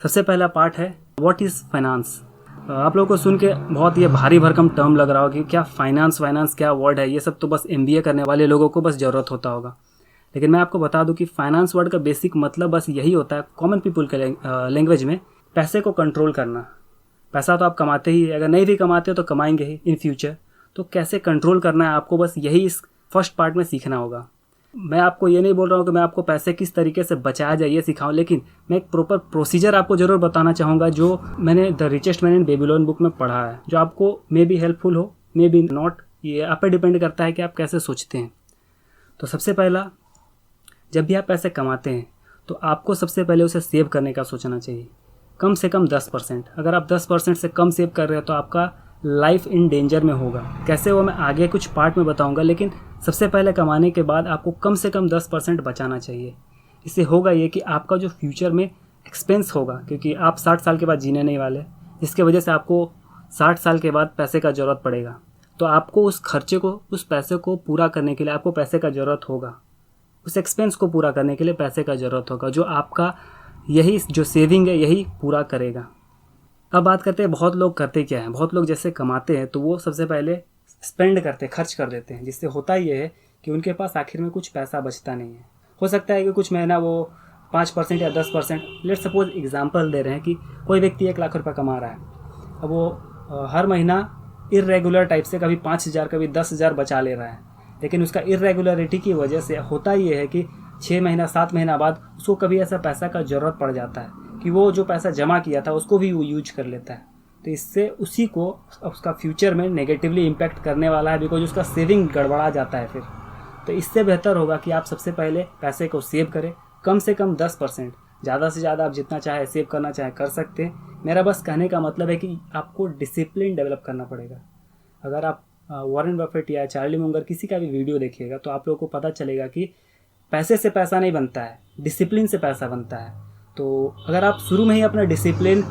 सबसे पहला पार्ट है व्हाट इज़ फाइनेंस। आप लोगों को सुन के बहुत ये भारी भरकम टर्म लग रहा होगा कि क्या फाइनेंस क्या वर्ड है, ये सब तो बस एमबीए करने वाले लोगों को बस ज़रूरत होता होगा। लेकिन मैं आपको बता दूं कि फाइनेंस वर्ड का बेसिक मतलब बस यही होता है कॉमन पीपल के लैंग्वेज में, पैसे को कंट्रोल करना। पैसा तो आप कमाते ही, अगर नहीं भी कमाते हो तो कमाएंगे ही इन फ्यूचर, तो कैसे कंट्रोल करना है आपको, बस यही इस फर्स्ट पार्ट में सीखना होगा। मैं आपको ये नहीं बोल रहा हूँ कि मैं आपको पैसे किस तरीके से बचाया जाए ये सिखाऊं, लेकिन मैं एक प्रॉपर प्रोसीजर आपको ज़रूर बताना चाहूँगा जो मैंने the richest man in Babylon book में पढ़ा है, जो आपको मे बी हेल्पफुल हो मे बी नॉट, ये आप पे डिपेंड करता है कि आप कैसे सोचते हैं। तो सबसे पहला, जब भी आप पैसे कमाते हैं तो आपको सबसे पहले उसे सेव करने का सोचना चाहिए, कम से कम 10%। अगर आप 10% से कम सेव कर रहे हो तो आपका लाइफ इन डेंजर में होगा। कैसे वो मैं आगे कुछ पार्ट में बताऊंगा, लेकिन सबसे पहले कमाने के बाद आपको कम से कम 10% बचाना चाहिए। इससे होगा ये कि आपका जो फ्यूचर में एक्सपेंस होगा, क्योंकि आप 60 साल के बाद जीने नहीं वाले, जिसके वजह से आपको 60 साल के बाद पैसे का ज़रूरत पड़ेगा। तो आपको उस खर्चे को, उस पैसे को पूरा करने के लिए आपको पैसे का ज़रूरत होगा, उस एक्सपेंस को पूरा करने के लिए पैसे का ज़रूरत होगा, जो आपका यही जो सेविंग है यही पूरा करेगा। अब बात करते हैं बहुत लोग करते क्या हैं। बहुत लोग जैसे कमाते हैं तो वो सबसे पहले स्पेंड करते, खर्च कर देते हैं, जिससे होता ये है कि उनके पास आखिर में कुछ पैसा बचता नहीं है। हो सकता है कि कुछ महीना वो 5% या 10%, लेट सपोज एग्जांपल दे रहे हैं कि कोई व्यक्ति 1 लाख रुपये कमा रहा है, अब वो हर महीना इरेगुलर टाइप से कभी 5,000 कभी 10,000 बचा ले रहा है, लेकिन उसका इरेगुलरिटी की वजह से होता ये है कि 6 महीना 7 महीना बाद उसको कभी ऐसा पैसा का ज़रूरत पड़ जाता है कि वो जो पैसा जमा किया था उसको भी वो यूज कर लेता है। तो इससे उसी को उसका फ्यूचर में नेगेटिवली इम्पैक्ट करने वाला है, बिकॉज उसका सेविंग गड़बड़ा जाता है फिर। तो इससे बेहतर होगा कि आप सबसे पहले पैसे को सेव करें, कम से कम 10%। ज़्यादा से ज़्यादा आप जितना चाहे सेव करना चाहे कर सकते हैं। मेरा बस कहने का मतलब है कि आपको डिसिप्लिन डेवलप करना पड़ेगा। अगर आप वॉरेन बफेट या चार्ली मुंगर किसी का भी वीडियो देखिएगा तो आप लोगों को पता चलेगा कि पैसे से पैसा नहीं बनता है, डिसिप्लिन से पैसा बनता है। तो अगर आप शुरू में ही अपना डिसिप्लिन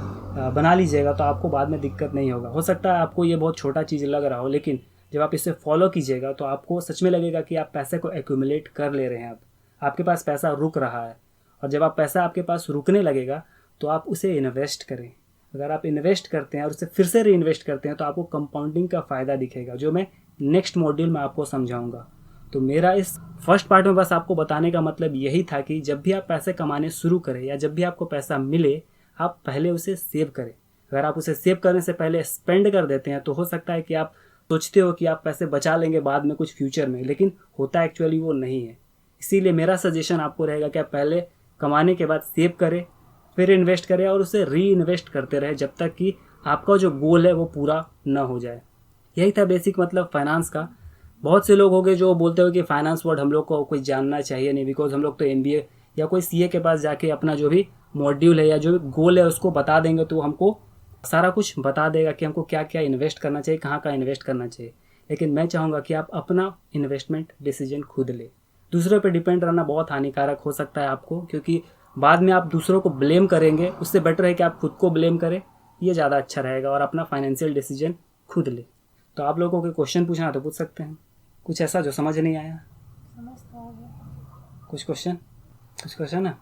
बना लीजिएगा तो आपको बाद में दिक्कत नहीं होगा। हो सकता है आपको ये बहुत छोटा चीज़ लग रहा हो, लेकिन जब आप इसे फॉलो कीजिएगा तो आपको सच में लगेगा कि आप पैसे को एक्यूमुलेट कर ले रहे हैं। अब आपके पास पैसा रुक रहा है, और जब आप पैसा आपके पास रुकने लगेगा तो आप उसे इन्वेस्ट करें। अगर आप इन्वेस्ट करते हैं और उसे फिर से री इन्वेस्ट करते हैं तो आपको कंपाउंडिंग का फ़ायदा दिखेगा, जो मैं नेक्स्ट मॉड्यूल में आपको समझाऊंगा। तो मेरा इस फर्स्ट पार्ट में बस आपको बताने का मतलब यही था कि जब भी आप पैसे कमाने शुरू करें या जब भी आपको पैसा मिले, आप पहले उसे सेव करें। अगर आप उसे सेव करने से पहले स्पेंड कर देते हैं तो हो सकता है कि आप सोचते हो कि आप पैसे बचा लेंगे बाद में कुछ फ्यूचर में, लेकिन होता एक्चुअली वो नहीं है। इसीलिए मेरा सजेशन आपको रहेगा कि आप पहले कमाने के बाद सेव करें, फिर इन्वेस्ट करें और उसे री इन्वेस्ट करते रहे जब तक कि आपका जो गोल है वो पूरा न हो जाए। यही था बेसिक मतलब फाइनेंस का। बहुत से लोग होंगे जो बोलते हो कि फाइनेंस वर्ड हम लोग को कोई जानना चाहिए नहीं, बिकॉज हम लोग तो एमबीए या कोई सीए के पास जाके अपना जो भी मॉड्यूल है या जो भी गोल है उसको बता देंगे तो हमको सारा कुछ बता देगा कि हमको क्या क्या इन्वेस्ट करना चाहिए, कहाँ कहाँ इन्वेस्ट करना चाहिए। लेकिन मैं चाहूँगा कि आप अपना इन्वेस्टमेंट डिसीजन खुद ले। दूसरों पर डिपेंड रहना बहुत हानिकारक हो सकता है आपको, क्योंकि बाद में आप दूसरों को ब्लेम करेंगे। उससे बेटर है कि आप खुद को ब्लेम करें, ये ज़्यादा अच्छा रहेगा, और अपना फाइनेंशियल डिसीजन खुद ले। तो आप लोगों के क्वेश्चन पूछना तो पूछ सकते हैं, कुछ ऐसा जो समझ नहीं आया। समझ तो आ गया। कुछ क्वेश्चन है?